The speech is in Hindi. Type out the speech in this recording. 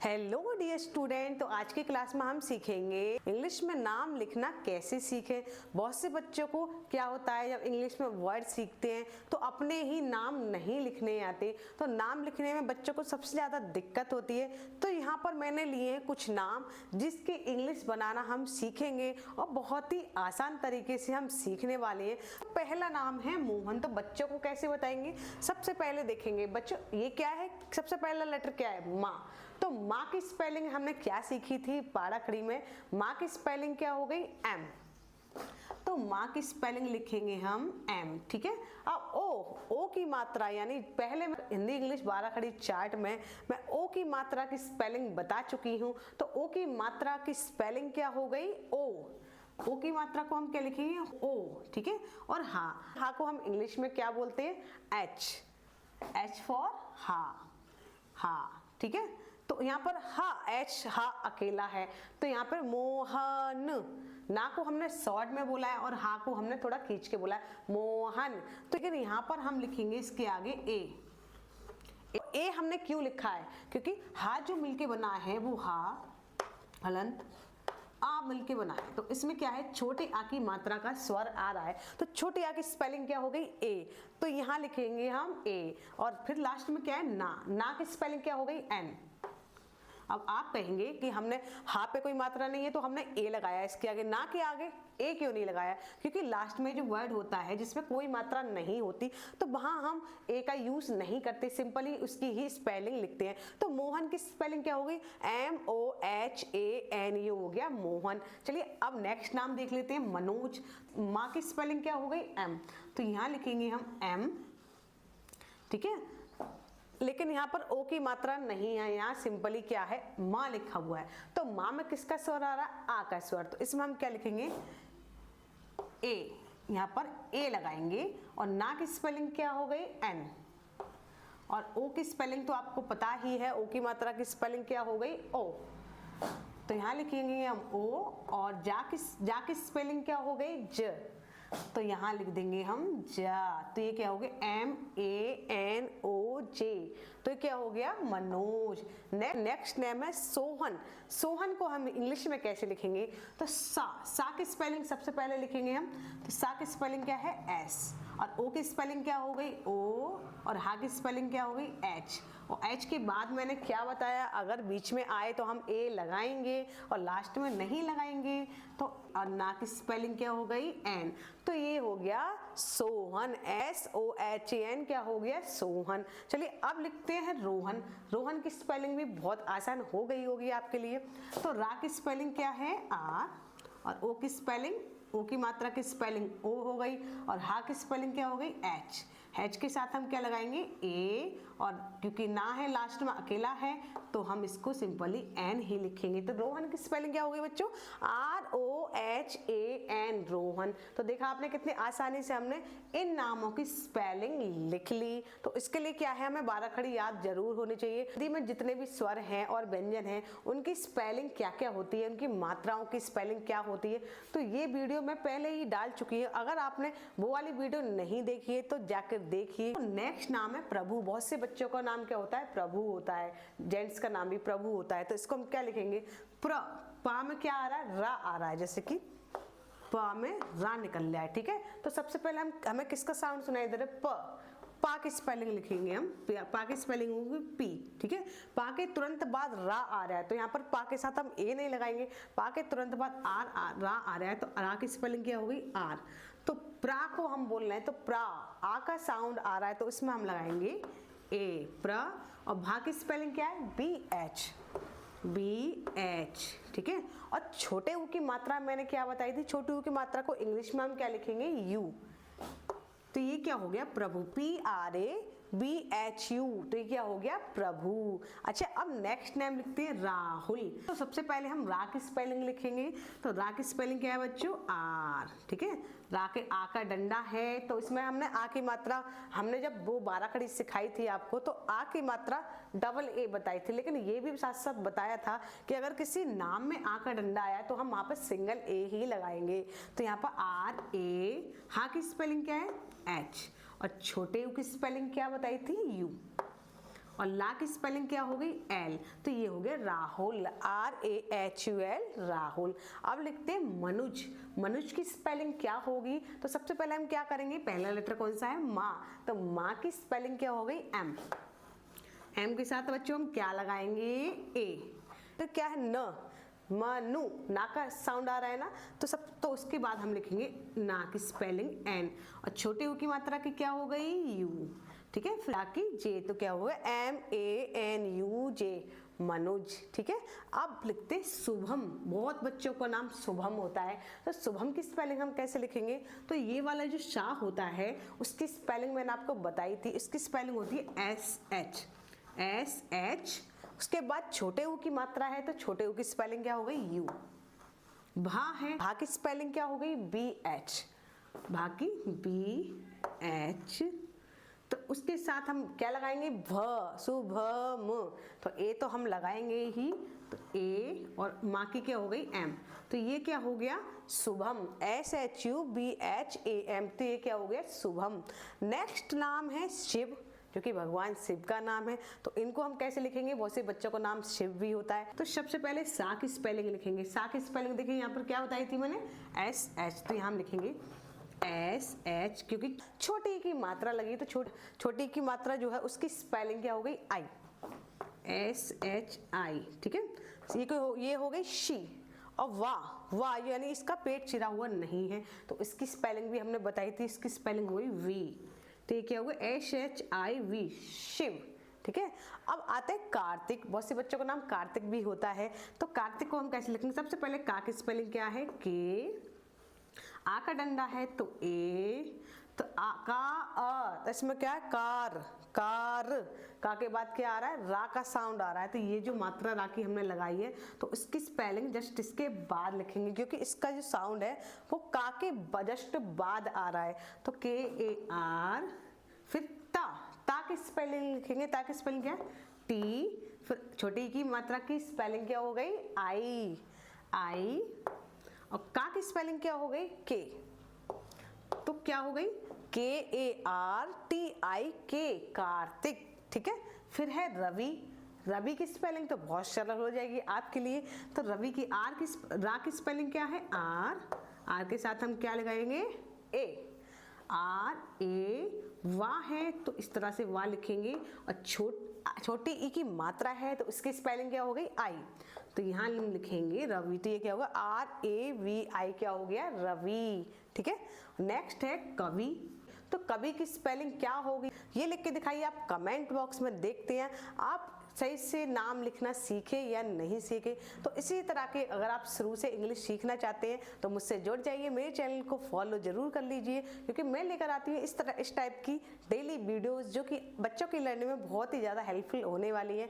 हेलो डियर स्टूडेंट, तो आज की क्लास में हम सीखेंगे इंग्लिश में नाम लिखना कैसे सीखें। बहुत से बच्चों को क्या होता है, जब इंग्लिश में वर्ड सीखते हैं तो अपने ही नाम नहीं लिखने आते, तो नाम लिखने में बच्चों को सबसे ज़्यादा दिक्कत होती है। तो यहाँ पर मैंने लिए हैं कुछ नाम जिसके इंग्लिश बनाना हम सीखेंगे और बहुत ही आसान तरीके से हम सीखने वाले हैं। पहला नाम है मोहन। तो बच्चों को कैसे बताएंगे, सबसे पहले देखेंगे बच्चों ये क्या है, सबसे पहला लेटर क्या है, माँ। तो माँ की स्पेलिंग हमने क्या सीखी थी पाराखड़ी में, माँ की स्पेलिंग क्या हो गई, एम। तो माँ की स्पेलिंग लिखेंगे हम एम, ठीक है। अब ओ की मात्रा, यानी पहले मैं हिंदी इंग्लिश बाराखड़ी चार्ट में मैं ओ की मात्रा की स्पेलिंग बता चुकी हूँ। तो ओ की मात्रा की स्पेलिंग क्या हो गई, ओ की मात्रा को हम क्या लिखेंगे, ओ, ठीक है। और हा को हम इंग्लिश में क्या बोलते हैं, एच फॉर हा, ठीक है। तो यहाँ पर हा अकेला है, तो यहाँ पर मोहन, ना को हमने शॉर्ट में बोला है और हा को हमने थोड़ा खींच के बोला है, मोहन। तो लेकिन यहाँ पर हम लिखेंगे इसके आगे ए हमने क्यों लिखा है, क्योंकि हा जो मिलके बना है वो हा हलंत आ मिलके बना है। तो इसमें क्या है, छोटे आ की मात्रा का स्वर आ रहा है, तो छोटे आ की स्पेलिंग क्या हो गई, ए। तो यहाँ लिखेंगे हम ए, और फिर लास्ट में क्या है, ना की स्पेलिंग क्या हो गई, एन। अब आप कहेंगे कि हमने हा पे कोई मात्रा नहीं है तो हमने ए लगाया इसके आगे, ना के आगे ए क्यों नहीं लगाया, क्योंकि लास्ट में जो वर्ड होता है जिसमें कोई मात्रा नहीं होती तो वहां हम ए का यूज नहीं करते, सिंपली उसकी ही स्पेलिंग लिखते हैं। तो मोहन की स्पेलिंग क्या हो गई, MOHANU हो गया मोहन। चलिए अब नेक्स्ट नाम देख लेते हैं, मनोज। माँ की स्पेलिंग क्या हो गई, एम। तो यहाँ लिखेंगे हम एम, ठीक है। लेकिन यहाँ पर ओ की मात्रा नहीं है, यहाँ सिंपली क्या है, माँ लिखा हुआ है। तो माँ में किसका स्वर आ रहा है, आ का स्वर। तो इसमें हम क्या लिखेंगे, ए, यहाँ पर ए लगाएंगे। और ना की स्पेलिंग क्या हो गई, एन। और ओ की स्पेलिंग तो आपको पता ही है, ओ की मात्रा की स्पेलिंग क्या हो गई, ओ। तो यहाँ लिखेंगे हम ओ, और जा की स्पेलिंग क्या हो गई, ज। तो यहाँ लिख देंगे हम जा। तो ये क्या हो गया, MANOJ। तो ये क्या हो गया, मनोज। नेक्स्ट नेम है सोहन। सोहन को हम इंग्लिश में कैसे लिखेंगे, तो सा की स्पेलिंग सबसे पहले लिखेंगे हम। तो सा की स्पेलिंग क्या है, S। और ओ की स्पेलिंग क्या हो गई, O। और हा की स्पेलिंग क्या हो गई, H। और H के बाद मैंने क्या बताया, अगर बीच में आए तो हम ए लगाएंगे और लास्ट में नहीं लगाएंगे। तो और ना की स्पेलिंग क्या हो गई, N। तो ये हो गया सोहन, SOHAN क्या हो गया, सोहन। चलिए अब लिखते हैं रोहन। रोहन की स्पेलिंग भी बहुत आसान हो गई होगी आपके लिए। तो रा की स्पेलिंग क्या है, R। और ओ की स्पेलिंग, ओ की मात्रा की स्पेलिंग ओ हो गई, और हा की स्पेलिंग क्या हो गई, H के साथ हम क्या लगाएंगे, ए। और क्योंकि ना है लास्ट में अकेला है तो हम इसको सिंपली एन ही लिखेंगे। तो रोहन की स्पेलिंग क्या हो गई बच्चों, ROHAN, रोहन। तो देखा आपने कितनी आसानी से हमने इन नामों की स्पेलिंग लिख ली। तो इसके लिए क्या है, हमें बाराखड़ी याद जरूर होनी चाहिए। हिंदी में जितने भी स्वर हैं और व्यंजन हैं उनकी स्पेलिंग क्या क्या होती है, उनकी मात्राओं की स्पेलिंग क्या होती है, तो ये वीडियो मैं पहले ही डाल चुकी है। अगर आपने वो वाली वीडियो नहीं देखी है तो जाकर देखिए। तो नेक्स्ट नाम है प्रभु। बहुत से बच्चों का नाम क्या होता है, प्रभु होता है, जेंट्स का नाम भी प्रभु होता है। तो इसको हम क्या लिखेंगे, पा में क्या आ रहा है, रा आ रहा है, जैसे कि पा में रा निकल रहा है, ठीक है। तो सबसे पहले हमें किसका साउंड सुनाई दे रहा है, पा की स्पेलिंग लिखेंगे हम। पा की स्पेलिंग होगी पी, ठीक है। पा के तुरंत बाद रा आ रहा है, तो यहाँ पर पा के साथ हम ए नहीं लगाएंगे। पा के तुरंत बाद रा आ रहा है, तो रा की स्पेलिंग क्या होगी, आर। तो प्रा को हम बोल रहे हैं, तो प्रा, आ का साउंड आ रहा है तो इसमें हम लगाएंगे ए, प्रा। और भा की स्पेलिंग क्या है, BH, ठीक है। और छोटे ऊ की मात्रा मैंने क्या बताई थी, छोटे ऊ की मात्रा को इंग्लिश में हम क्या लिखेंगे, यू। तो ये क्या हो गया, प्रभु, PRABHU। तो ये क्या हो गया, प्रभु। अच्छा अब नेक्स्ट नेम लिखते हैं राहुल। तो सबसे पहले हम रा की स्पेलिंग लिखेंगे। तो रा की स्पेलिंग क्या है बच्चों, R, ठीक है। रा के आ का डंडा है, तो इसमें हमने आ की मात्रा, हमने जब वो बाराखड़ी सिखाई थी आपको तो आ की मात्रा AA बताई थी, लेकिन ये भी साथ साथ बताया था कि अगर किसी नाम में आ का डंडा आया तो हम वहां पर सिंगल ए ही लगाएंगे। तो यहाँ पर RA। हा की स्पेलिंग क्या है, H। और छोटे यू की स्पेलिंग क्या बताई थी, U। और ला की स्पेलिंग क्या हो गई एल, तो ये हो गया राहुल, RAHUL राहुल। अब लिखते हैं मनुज। मनुज की स्पेलिंग क्या होगी, तो सबसे पहले हम क्या करेंगे, पहला लेटर कौन सा है माँ, तो माँ की स्पेलिंग क्या हो गई एम। एम के साथ बच्चों हम क्या लगाएंगे ए, तो क्या है न, मनु, ना का साउंड आ रहा है ना, तो उसके बाद हम लिखेंगे ना की स्पेलिंग एन, और छोटे यू की मात्रा की क्या हो गई यू, ठीक है। फिर की जे, तो क्या होगा MANUJ मनुज, ठीक है। अब लिखते शुभम। बहुत बच्चों का नाम शुभम होता है, तो शुभम की स्पेलिंग हम कैसे लिखेंगे, तो ये वाला जो शाह होता है उसकी स्पेलिंग मैंने आपको बताई थी, इसकी स्पेलिंग होती है SH। उसके बाद छोटे यू की मात्रा है, तो छोटे यू की स्पेलिंग क्या हो गई यू। भा है, भा की स्पेलिंग क्या हो गई BH, भा की BH। तो उसके साथ हम क्या लगाएंगे भ, शुभम, तो ए तो हम लगाएंगे ही, तो ए, और माँ की क्या हो गई एम, तो ये क्या हो गया शुभम, SHUBHAM, तो ये क्या हो गया शुभम। नेक्स्ट नाम है शिव, जो कि भगवान शिव का नाम है, तो इनको हम कैसे लिखेंगे, बहुत से बच्चों को नाम शिव भी होता है। तो सबसे पहले सा की स्पेलिंग लिखेंगे। सा की स्पेलिंग देखिए यहाँ पर क्या बताई थी मैंने SH, तो यहाँ हम लिखेंगे SH, क्योंकि छोटी की मात्रा लगी, तो छोटी की मात्रा जो है उसकी स्पेलिंग क्या हो गई आई, SHI, ठीक है। ये हो गई शी। और वाह, वाह यानी इसका पेट चिरा हुआ नहीं है, तो इसकी स्पेलिंग भी हमने बताई थी, इसकी स्पेलिंग हुई वी, तो ये क्या होगा SHIV शिव, ठीक है। अब आते हैं कार्तिक। बहुत से बच्चों का नाम कार्तिक भी होता है, तो कार्तिक को हम कैसे लिखेंगे, सबसे पहले का की स्पेलिंग क्या है के, आ का डंडा है तो ए, तो आ का अ, तो इसमें क्या है कार, कार, का के बाद क्या आ रहा है रा का साउंड आ रहा है, तो ये जो मात्रा रा की हमने लगाई है, तो इसकी स्पेलिंग जस्ट इसके बाद लिखेंगे, क्योंकि इसका जो साउंड है वो का के जस्ट बाद आ रहा है, तो KAR। फिर ता की स्पेलिंग लिखेंगे, ता की स्पेलिंग क्या है टी, फिर छोटी की मात्रा की स्पेलिंग क्या हो गई आई, और का की स्पेलिंग क्या हो गई के, तो क्या हो गई KARTIK कार्तिक, ठीक है। फिर है रवि। रवि की स्पेलिंग तो बहुत सरल हो जाएगी आपके लिए, तो रवि की रा की स्पेलिंग क्या है आर के साथ हम क्या लगाएंगे ए, RA। वाह है तो इस तरह से वाह लिखेंगे, और छोटी ई की मात्रा है तो इसकी स्पेलिंग क्या हो गई आई, तो यहाँ हम लिखेंगे रवि, तो ये क्या होगा RAVI, क्या हो गया रवि, ठीक है। नेक्स्ट है कवि। तो कवि की स्पेलिंग क्या होगी ये लिख के दिखाइए आप कमेंट बॉक्स में, देखते हैं आप सही से नाम लिखना सीखे या नहीं सीखे। तो इसी तरह के अगर आप शुरू से इंग्लिश सीखना चाहते हैं तो मुझसे जुड़ जाइए, मेरे चैनल को फॉलो जरूर कर लीजिए, क्योंकि मैं लेकर आती हूँ इस टाइप की डेली वीडियोस जो कि बच्चों की लर्निंग में बहुत ही ज़्यादा हेल्पफुल होने वाली है।